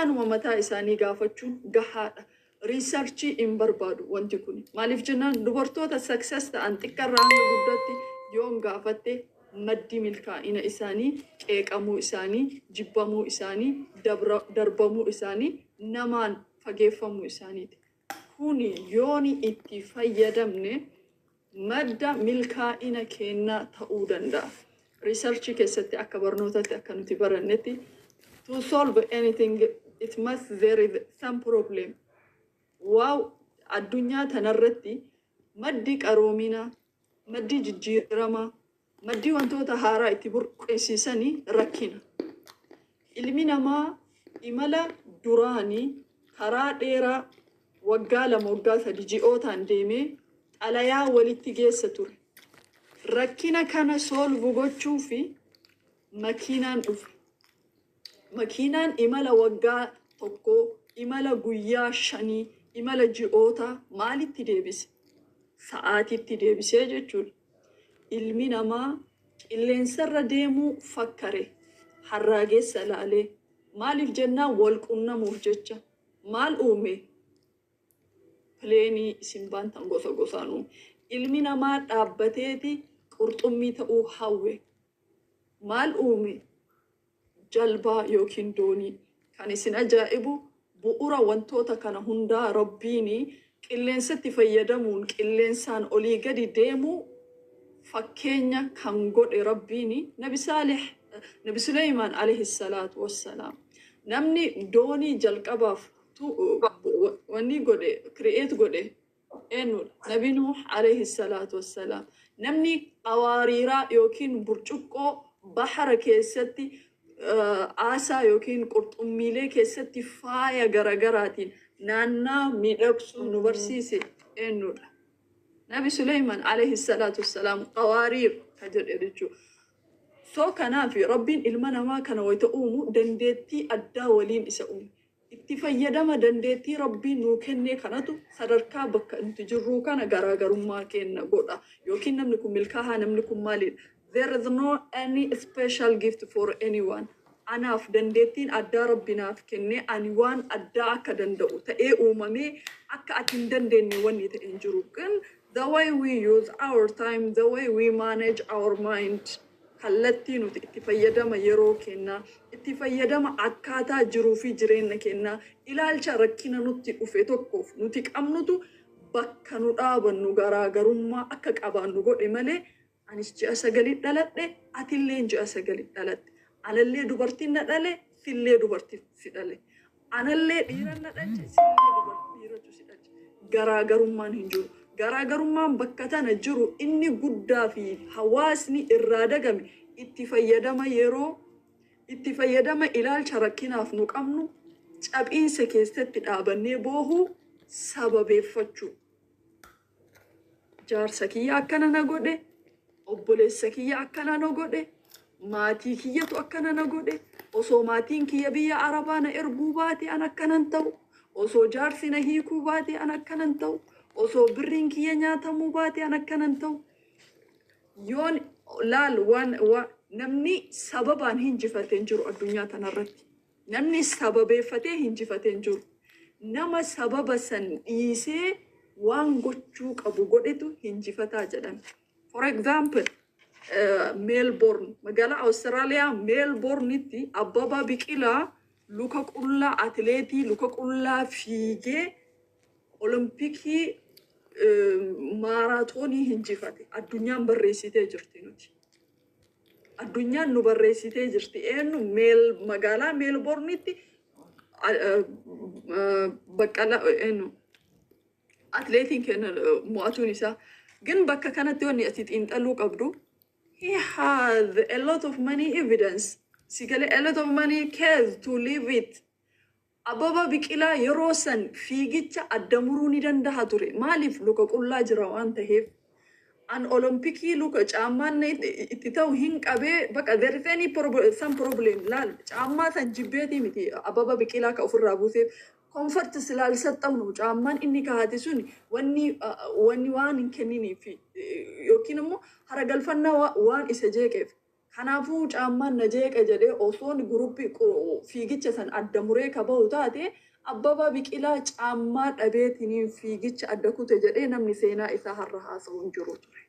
isaanuma mataa isaanii gaafachuun gahaadha. Riisarchii hin barbaadu wanti kun. Maaliif jennaan dubartoota success ta'an xiqqarraa hanga guddatti yoon gaafatte maddi milkaa'ina isaanii, qeeqamuu isaanii, jibbamuu isaanii, darbamuu isaanii, namaan fageeffamuu isaaniiti. Kuni yooni itti fayyadamne madda milkaa'ina kennaa ta'uu danda'a. Riisarchii keessatti akka barnootatti akka nuti barannetti to solve anything it must there is some problem. Wow, addunyaa tanarratti maddi qaroominaa, maddi jijjiiramaa, maddi wantoota haaraa itti burqeessisanii rakkina. Ilmi namaa imala duraanii karaa dheeraa waggaa 2 waggaa 3 ji'ootaan deemee xalayaa walitti geessa ture. Rakkina kana solve gochuu fi makiinaan dhufe. Makiinaan imala waggaa 1, imala guyyaa 5, imala ji'oota maalitti deebise? Sa'aatitti deebisee jechuudha. Ilmi namaa qilleensarra deemuu fakkare, harraageessa laalee. Maaliif jennaan wal qunnamuuf jecha. Maal uume? Pileenii isin baantan gosa gosaan uume. Ilmi namaa dhaabbateeti qurxummii ta'uu hawwe. Maal uume? Jalbaa yookiin doonii. Kan isin ajaa'ibu bu'uura wantoota kana hundaa Rabbiini qilleensatti fayyadamuun qilleensaan olii gadi deemuu fakkeenya kan godhe Rabbiini Nabi Suleymaan alayhi salaatu wassalaam. Namni doonii jalqabaaf wanni godhe create godhe eenyudha? Nabi Nuh alayhi salaatu wassalaam. Namni qawaariiraa yookiin burcuqqoo bahara keessatti aasaa yookiin qurxummiilee keessatti faaya garagaraatiin naannaa miidhagsuu nu barsiise eenyudha? Nabi Suleymaan alayhi salaatu wassalaam qawaariir ka jedhe jechuudha. So kanaaf Rabbiin ilma namaa kana wayita uumu dandeettii addaa waliin isa uume. Itti fayyadama dandeettii Rabbiin nuu kennee kanatu sadarkaa bakka nuti jirruu kana garaagarummaa kenna godha. Yookiin namni kun milkaa'aa, namni kun maalidha? There is no any special gift for anyone. Anaaf dandeettiin addaa Rabbinaaf kennee ani waan addaa akka danda'u ta'ee uumamee akka ati hin dandeenye wanni ta'e hin jiru. The way we use our time, the way we manage our mind, kallattii nuti itti fayyadama yeroo kennaa, itti fayyadama akkaataa jiruu fi jireenya kennaa, ilaalcha rakkina nutti dhufe tokkoof nuti qabnutu bakka nu dhaabannu garaagarummaa akka qabaannu godhe malee anis ji'a 9 dhaladhe, atillee ji'a 9 dhaladhe. Anallee dubartiin na dhale, sillee dubartiin si dhale. Anallee dhiira na dhalche, sillee dhiiratu si dhalche. Garaagarummaan hin jiru. Garaagarummaan bakka tana jiru inni guddaa fi hawaasni irraa dagame itti fayyadama yeroo, itti fayyadama ilaalcha rakkinaaf nu qabnu cab'iinsa keessatti dhaabannee boohuu sababeeffachuu. Jaarsa kiyya akkana na godhe, obboleessa kiyya akkana na godhe, maatii kiyyatu akkana na godhe, osoo maatiin kiyya biyya Arabaa na erguu baate an akkanan ta'u, osoo jaarsi na hiikuu baate an akkanan ta'u, osoo birriin kiyya nyaatamuu baate an akkanan ta'u. Yoon laal namni sababaan hinjifatee hin jiru addunyaa tanarratti. Namni sababeeffatee hinjifatee hin jiru. Nama sababa san dhiisee waan gochuu qabu godhetu hinjifataa jedhame. For example, Melbourne, magaalaa Austraaliyaa Melbournetti Abbabaa Biqilaa luka qullaa atileetii luka qullaa fiigee Olompikii maaraatoonii hinjifate. Addunyaan barreessitee jirti nuti. Addunyaan nu barreessitee jirti. Eenyu magaalaa Melbournetti baqqala atileetiin kenna mo'atuun isaa. Gin bakka kanatti wanni ati xiinxaluu qabdu. He has a lot of money evidence. Sigale a lot of money cares to live it. Abbabaa Biqilaa yeroo san fiigicha addamuruu ni danda'a ture. Maaliif luka qullaa jira waan ta'eef. An Olompikii luka caammaan itti ta'u hin qabee bakka there is any some problem laal caammaa san jibbeetii miti Abbabaa Biqilaa ka ofirraa buuseef comfort silaal saxxamnu caammaan inni kaa'ate sun wanni waan hin kenniniif yookiin immoo haragalfannaa waan isa jeeqeef Kanaafuu caammaan na jeeqa jedhee osoon guruppii fiigicha san adda muree kabahu taate Abbabaa Biqilaa caammaa dhabeetiniin fiigicha adda kute jedhee namni seenaa isaa har'a haasa'u hin jiru ture.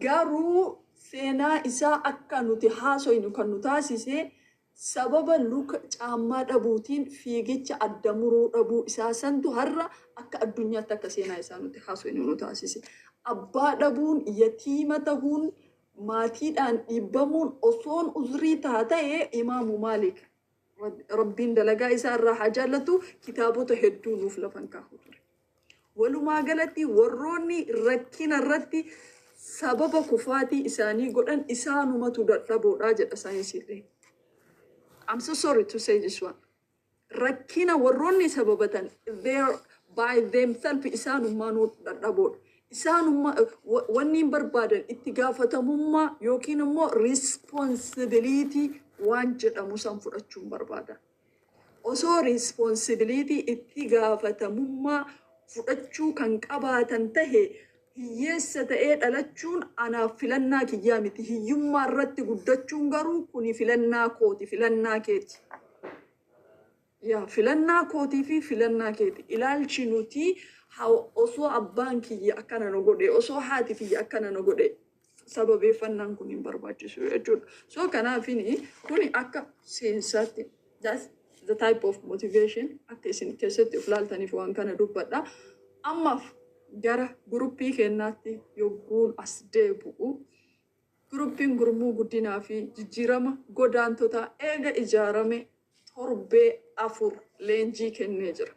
Garuu seenaa isaa akka nuti haasoynu kan nu taasise sababa luka caammaa dhabuutiin fiigicha adda muruu dhabuu isaa santu har'a akka addunyaatti akka seenaa isaa nuti haasoynu nu taasise. Abbaa dhabuun yatiima ta'uun maatiidhaan dhibbamuun osoon uzrii taatee Imaamu Maalik Rabbiin dalagaa isaa irraa haa jaallatu kitaabota hedduu nuuf lafan kaa'u ture. Walumaa galatti warroonni rakkina irratti sababa kufaatii isaanii godhan isaanumatu dadhaboodha jedha saayinsiin. I'm so sorry to say this one. Rakkina warroonni sababatan by themselves isaanummaanuu dadhaboodha. Isaanummaa wanni barbaadan itti gaafatamummaa yookiin immoo responsibility waan jedhamu san fudhachuun barbaada. Osoo responsibility itti gaafatamummaa fudhachuu kan qabaatan tahe hiyyeessa ta'ee dhalachuun anaaf filannaa kiyyaa miti. Hiyyummaa irratti guddachuun garuu kuni filannaa kooti, filannaa keeti. Filannaa kootii fi filannaa keeti. Ilaalchi nuti osoo abbaan kiyya akkana nu godhe, osoo haati kiyya akkana nu godhe sababeeffannaan kun hin barbaachisu jechuudha. So kanaafini kuni akka seensaatti that's the type of motivation akka isin keessatti of laaltaniif waan kana dubbadha. Ammaaf gara guruppii kennaatti yogguun as deebi'u guruppiin gurmuu guddinaa fi jijjiirama godaantota eega ijaarame torbee 4 leenjii kennee jira.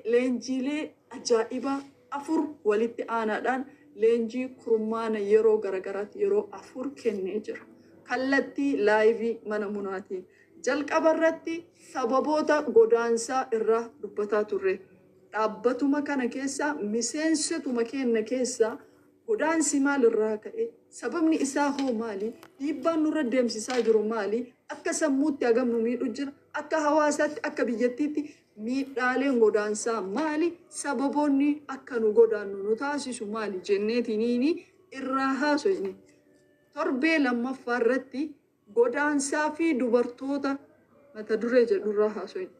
Leenjiilee ajaa'ibaa 4 walitti aanaadhaan leenjii kurmaana yeroo garagaraatti yeroo 4 kennee jira. Kallattii laayivii mana munaatiin jalqaba irratti sababoota godaansaa irraa dubbataa turre. Dhaabbatuma kana keessa miseensotuma kenna keessa godaansi maal irraa ka'e sababni isaa hoo maali dhiibbaan nurra deemsisaa jiru maali akka sammuutti hagamnu miidhu jira akka hawaasaatti akka biyyattiitti miidhaaleen godaansaa maali sababoonni akka nu godaannu nu taasisu maali jenneetiniini irraa haasoyne. Torbee lammaffaa irratti godaansaa fi dubartoota mata duree jedhu irraa haasoyne.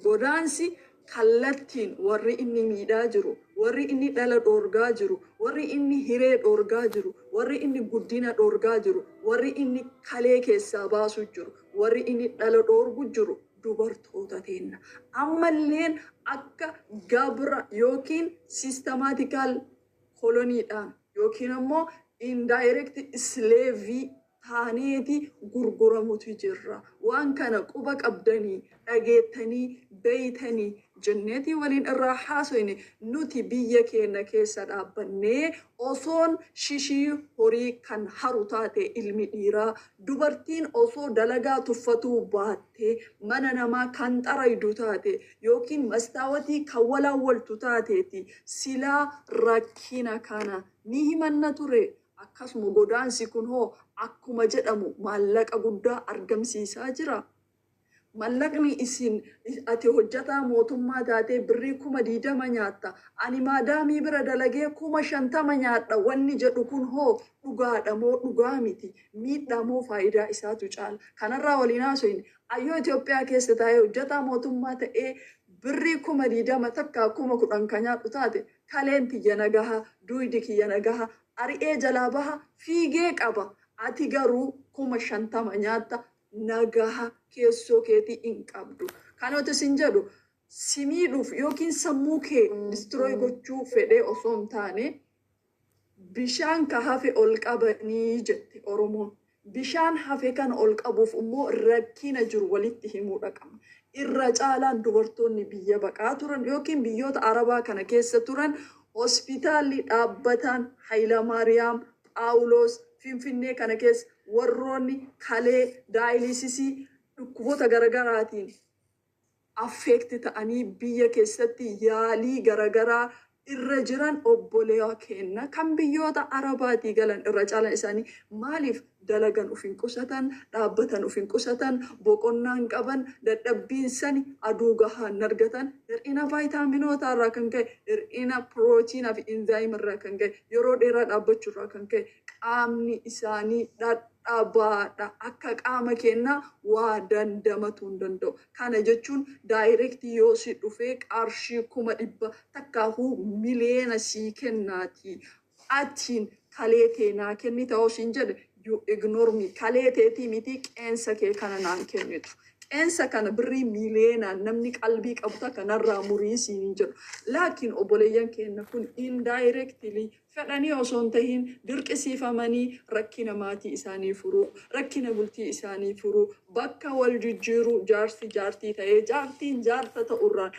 Godaansi kallattiin warri inni miidhaa jiru, warri inni dhala dhoorgaa jiru, warri inni hiree dhoorgaa jiru, warri inni guddina dhoorgaa jiru, warri inni kalee keessaa baasu jiru, warri inni dhala dhoorgu jiru dubartoota teenna. Ammalleen akka gabra yookiin systematical koloniidhaan yookiin ammoo indirect slavery taaneeti gurguramutu jirra. Waan kana quba qabdanii dhageettanii beeytanii jenneetii waliin irraa haasoyne nuti biyya keenya keessa dhaabbannee osoon shishii horii kan haru taate ilmi dhiiraa dubartiin osoo dalagaa tuffatuu baattee mana namaa kan xaraydu taate yookiin mastaawatii kan walaawwaltu taateeti silaa rakkina kana ni himanna ture. Akkasuma godaansi kun hoo akkuma jedhamu maallaqa guddaa argamsiisaa jira. Mallaqni isin ati hojjataa mootummaa taatee birrii 20 nyaatta. Ani maadaamii bira dalagee 50 nyaadha. Wanni jedhu kun hoo dhugaadha moo dhugaa miti? Miidhaa moo faayidaa isaatu caala? Kanarraa waliin haasoyne ayyoo Itoophiyaa keessa taa'ee hojjataa mootummaa ta'ee birrii 20 takka 10 kan nyaadhu taate kaleen tiyya nagaha, duudi kiyya nagaha, ari'ee jalaa baha fiigee qaba. Ati garuu 50 nyaatta. Nagaha keessoo keetii hin qabdu. Kanaafuu isin jedhu simiidhuuf yookiin sammuu kee destroy gochuu fedhee osoo hin taane bishaan ka hafe ol qabanii jette Oromoon. Bishaan hafe kana ol qabuuf immoo rakkina jiru walitti himuudha qaba. Irra caalaan dubartoonni biyya baqaa turan yookiin biyyoota Arabaa kana keessa turan hospitaalli dhaabbataan Hayilamaariyaam, Phaawulos, Finfinnee kana keessa warroonni kalee daayilisisii dhukkuboota garagaraatiin affeekti ta'anii biyya keessatti yaalii garagaraa irra jiran obboleewwan keenya kan biyyoota Arabaatii galan irra caalan isaanii maaliif dalagan ufin qusatan, dhaabbatan ufin qusatan, boqonnaan qaban, dadhabbiin sani aduu gahaan argatan, hir'ina vaayitaaminoota irraa kan ka'e, hir'ina pirootiinaa fi inzaayim irraa kan ka'e, yeroo dheeraa dhaabbachuu irraa kan ka'e, qaamni isaanii dhadhabaadha. Akka qaama keenyaa waa dandamatuu hin danda'u. Kana jechuun daayirektii yoo si dhufee qarshii 100,000 takkaahuu miliyoona sii kennaati. Atiin kalee teenaa kenni ta'uu siin jedhe you ignore me. Kalee teetii miti qeensa kee kana naan kennitu. Qeensa kana birrii miliyoonaan namni qalbii qabu kanarraa murii siin hin jedhu. Laakiin obboleeyyan keenya kun indirectly fedhanii osoo hin tahin dirqisiifamanii rakkina maatii isaanii furuu, rakkina bultii isaanii furuu, bakka wal jijjiiruu jaarsi jaartii ta'ee jaartiin jaarsa ta'urraan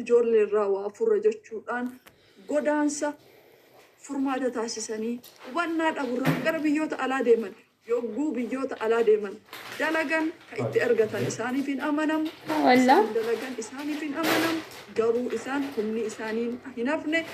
ijoollee irraa waa furra jechuudhaan godaansa furmaata taasisanii hubannaa dhabuurraa gara biyyoota alaa deeman. Yogguu biyyoota alaa deeman dalagan kan itti argatan isaaniif hin amanamu. Dalagan isaaniif hin amanamu. Garuu isaan humni isaanii hin hafne.